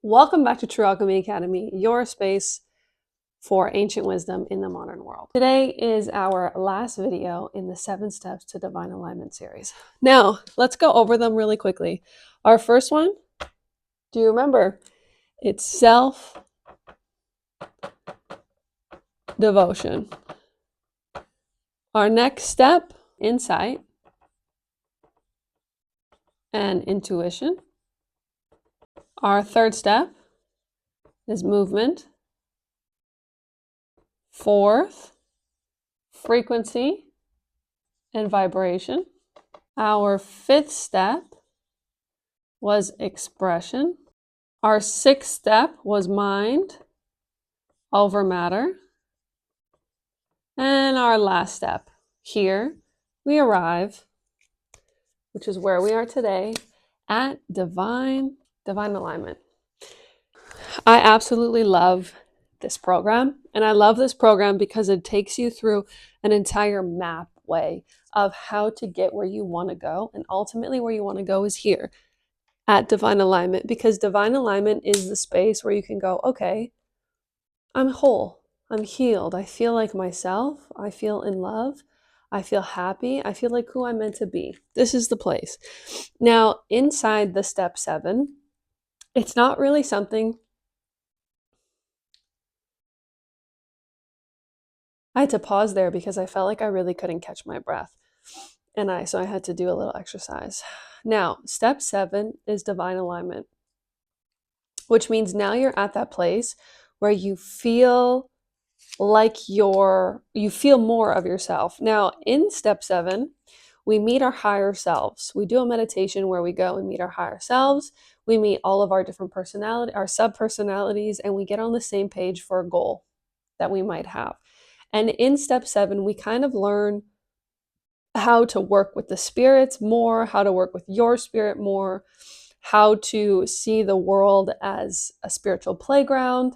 Welcome back to True Alchemy Academy, your space for ancient wisdom in the modern world. Today is our last video in the 7 Steps to Divine Alignment series. Now, let's go over them really quickly. Our first one, do you remember? It's self-devotion. Our next step, insight and intuition. Our third step is movement. Fourth, frequency and vibration. Our fifth step was expression. Our sixth step was mind over matter. And our last step, here we arrive, which is where we are today, at divine alignment. I absolutely love this program. And I love this program because it takes you through an entire map way of how to get where you want to go. And ultimately where you want to go is here at divine alignment, because divine alignment is the space where you can go, okay, I'm whole, I'm healed, I feel like myself, I feel in love, I feel happy, I feel like who I'm meant to be. This is the place. Now, inside the step 7, it's not really something. I had to pause there because I felt like I really couldn't catch my breath. So I had to do a little exercise. Now, step 7 is divine alignment, which means now you're at that place where you feel like you feel more of yourself. Now, in step 7, we meet our higher selves. We do a meditation where we go and meet our higher selves. We meet all of our different personality, our sub-personalities, and we get on the same page for a goal that we might have. And in step 7, we kind of learn how to work with the spirits more, how to work with your spirit more, how to see the world as a spiritual playground.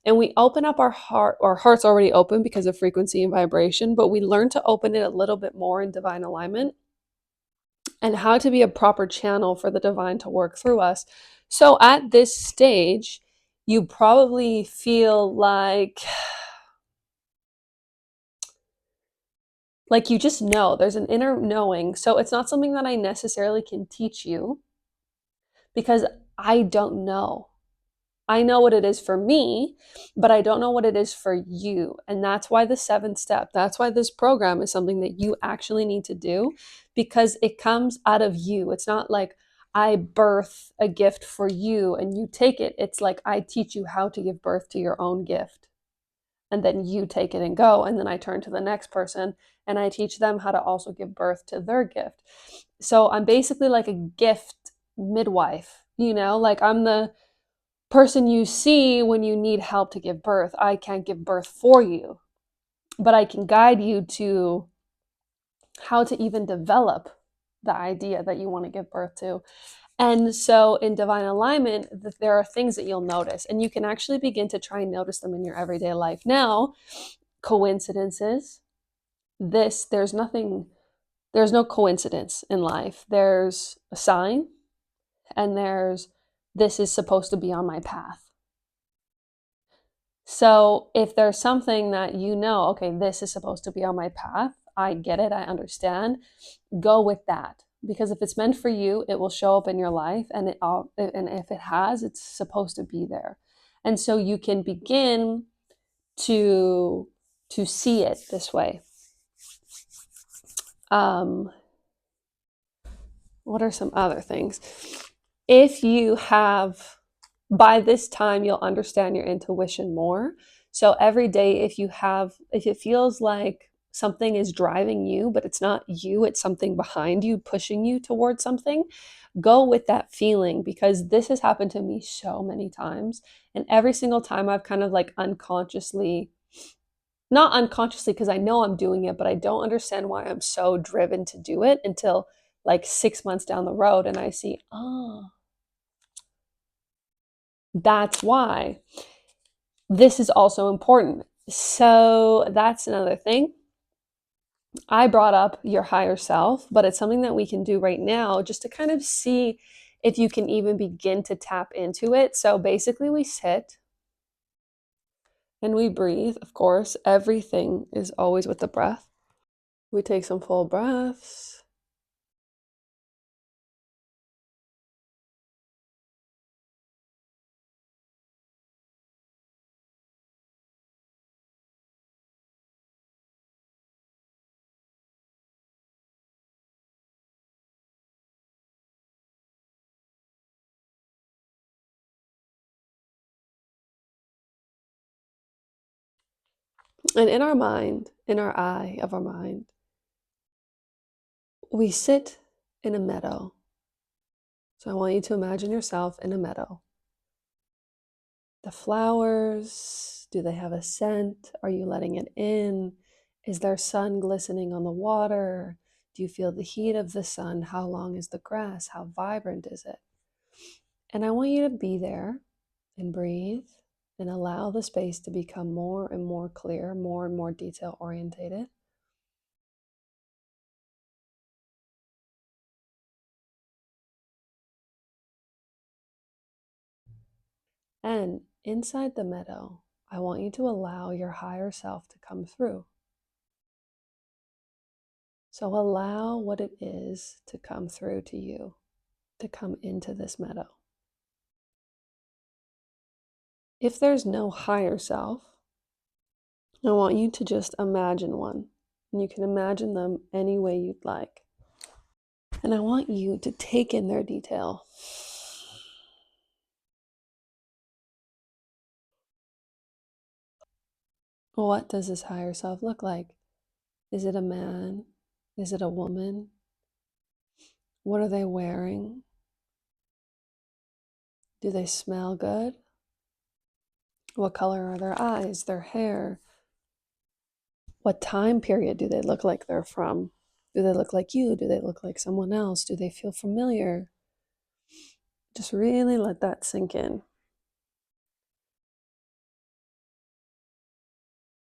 And we open up our heart. Our heart's already open because of frequency and vibration, but we learn to open it a little bit more in divine alignment and how to be a proper channel for the divine to work through us. So at this stage, you probably feel like you just know. There's an inner knowing. So it's not something that I necessarily can teach you because I don't know. I know what it is for me, but I don't know what it is for you. And that's why the 7th step, that's why this program is something that you actually need to do, because it comes out of you. It's not like I birth a gift for you and you take it. It's like I teach you how to give birth to your own gift. And then you take it and go. And then I turn to the next person and I teach them how to also give birth to their gift. So I'm basically like a gift midwife, like I'm the person you see when you need help to give birth. I can't give birth for you, but I can guide you to how to even develop the idea that you want to give birth to. And so in divine alignment, there are things that you'll notice, and you can actually begin to try and notice them in your everyday life. Now, coincidences, there's no coincidence in life. There's a sign, and this is supposed to be on my path. So if there's something that okay, this is supposed to be on my path, I get it, I understand, go with that. Because if it's meant for you, it will show up in your life, and if it has, it's supposed to be there. And so you can begin to see it this way. What are some other things? If you have, by this time, you'll understand your intuition more. So every day, if it feels like something is driving you, but it's not you, it's something behind you, pushing you towards something, go with that feeling, because this has happened to me so many times. And every single time I've kind of like not unconsciously, because I know I'm doing it, but I don't understand why I'm so driven to do it until like 6 months down the road and I see, that's why. This is also important. So that's another thing. I brought up your higher self, but it's something that we can do right now just to kind of see if you can even begin to tap into it. So basically, we sit and we breathe. Of course, everything is always with the breath. We take some full breaths. And in our mind, in our eye of our mind, we sit in a meadow. So I want you to imagine yourself in a meadow. The flowers, do they have a scent? Are you letting it in? Is there sun glistening on the water? Do you feel the heat of the sun? How long is the grass? How vibrant is it? And I want you to be there and breathe and allow the space to become more and more clear, more and more detail orientated. And inside the meadow, I want you to allow your higher self to come through. So allow what it is to come through to you, to come into this meadow. If there's no higher self, I want you to just imagine one. And you can imagine them any way you'd like. And I want you to take in their detail. What does this higher self look like? Is it a man? Is it a woman? What are they wearing? Do they smell good? What color are their eyes, their hair? What time period do they look like they're from? Do they look like you? Do they look like someone else? Do they feel familiar? Just really let that sink in.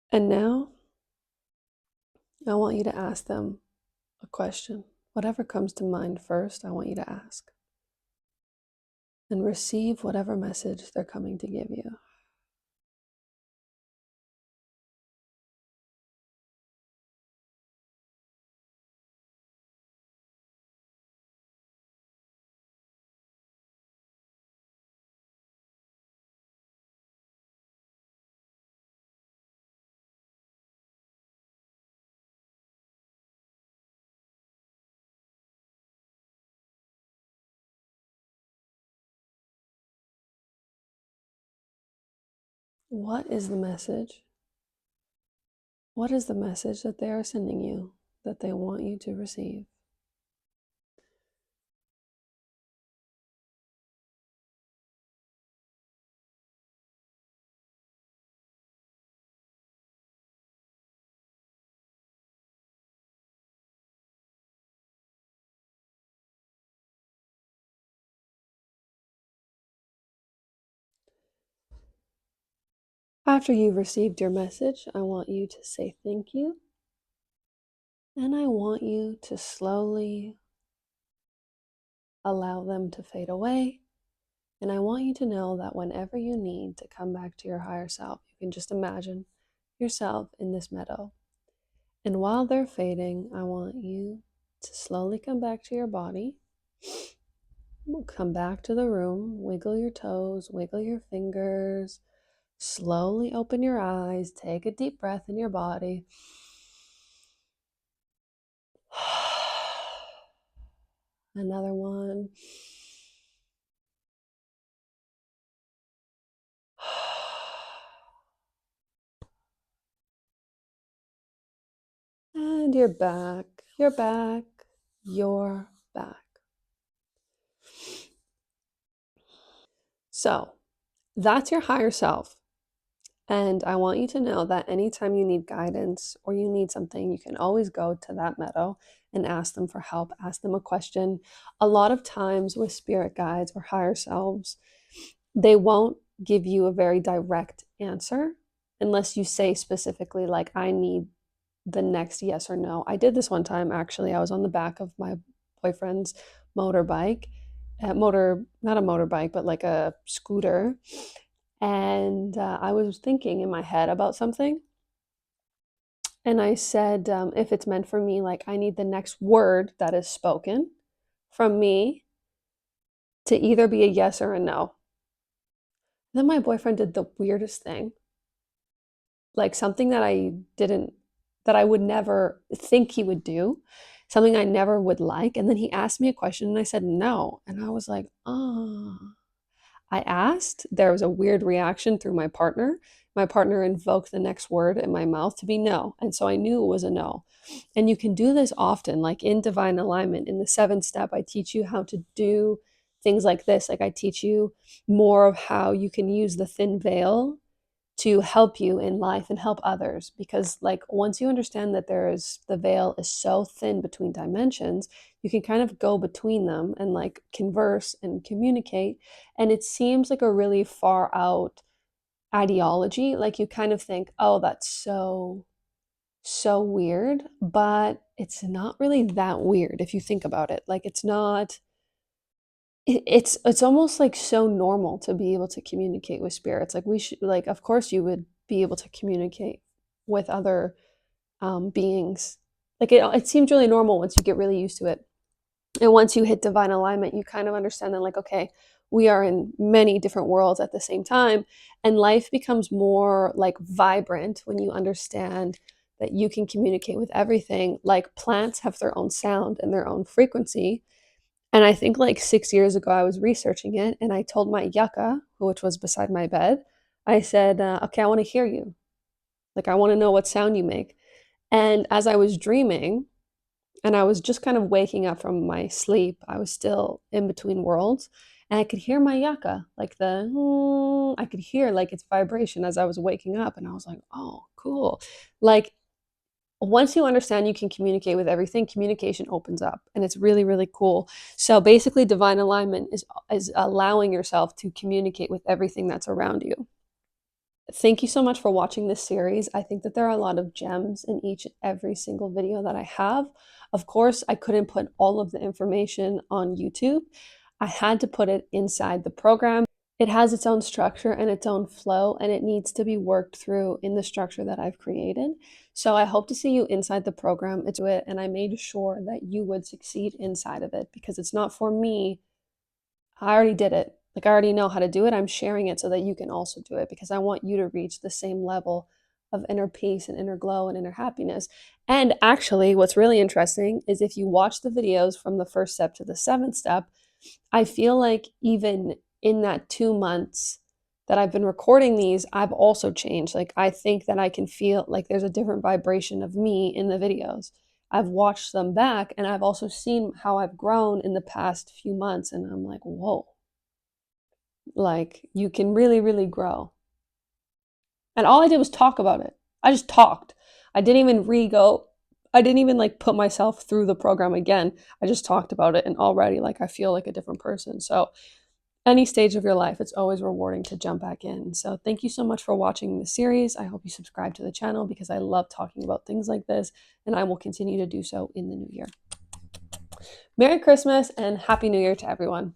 And now I want you to ask them a question. Whatever comes to mind first, I want you to ask. And receive whatever message they're coming to give you. What is the message? What is the message that they are sending you that they want you to receive? After you've received your message, I want you to say thank you. And I want you to slowly allow them to fade away. And I want you to know that whenever you need to come back to your higher self, you can just imagine yourself in this meadow. And while they're fading, I want you to slowly come back to your body. Come back to the room, wiggle your toes, wiggle your fingers, slowly open your eyes, take a deep breath in your body. Another one. And you're back, you're back, you're back. So that's your higher self. And I want you to know that anytime you need guidance or you need something, you can always go to that meadow and ask them for help, ask them a question. A lot of times with spirit guides or higher selves, they won't give you a very direct answer unless you say specifically, like, I need the next yes or no. I did this one time actually. I was on the back of my boyfriend's motorbike, not a motorbike, but like a scooter. And I was thinking in my head about something. And I said, if it's meant for me, like I need the next word that is spoken from me to either be a yes or a no. Then my boyfriend did the weirdest thing, like something that I would never think he would do, something I never would like. And then he asked me a question and I said no. And I was like, oh. I asked, there was a weird reaction through my partner. My partner invoked the next word in my mouth to be no. And so I knew it was a no. And you can do this often, like in divine alignment. In the seventh step, I teach you how to do things like this. Like I teach you more of how you can use the thin veil to help you in life and help others, because like once you understand that the veil is so thin between dimensions, you can kind of go between them and like converse and communicate. And it seems like a really far out ideology, like you kind of think, oh, that's so weird, but it's not really that weird if you think about it. Like it's not it's almost like so normal to be able to communicate with spirits. Like we should, like of course you would be able to communicate with other beings. Like it seems really normal once you get really used to it. And once you hit divine alignment, you kind of understand that, like, okay, we are in many different worlds at the same time. And life becomes more like vibrant when you understand that you can communicate with everything. Like plants have their own sound and their own frequency. And I think like 6 years ago, I was researching it and I told my yucca, which was beside my bed, I said, okay, I want to hear you. Like, I want to know what sound you make. And as I was dreaming, and I was just kind of waking up from my sleep, I was still in between worlds. And I could hear my yucca, like I could hear like its vibration as I was waking up. And I was like, oh, cool. Like, once you understand you can communicate with everything, communication opens up and it's really, really cool. So basically divine alignment is allowing yourself to communicate with everything that's around you. Thank you so much for watching this series. I think that there are a lot of gems in each and every single video that I have. Of course, I couldn't put all of the information on YouTube. I had to put it inside the program. It has its own structure and its own flow, and it needs to be worked through in the structure that I've created. So I hope to see you inside the program. It's it, and I made sure that you would succeed inside of it, because it's not for me. I already did it. Like I already know how to do it. I'm sharing it so that you can also do it, because I want you to reach the same level of inner peace and inner glow and inner happiness. And actually, what's really interesting is if you watch the videos from the first step to the seventh step, I feel like even in that 2 months that I've been recording these, I've also changed. Like I think that I can feel like there's a different vibration of me in the videos. I've watched them back and I've also seen how I've grown in the past few months. And I'm like, whoa, like you can really, really grow. And all I did was talk about it. I just talked. I didn't even re-go. I didn't even like put myself through the program again. I just talked about it and already like I feel like a different person. So any stage of your life, it's always rewarding to jump back in. So thank you so much for watching this series. I hope you subscribe to the channel because I love talking about things like this, and I will continue to do so in the new year. Merry Christmas and Happy New Year to everyone.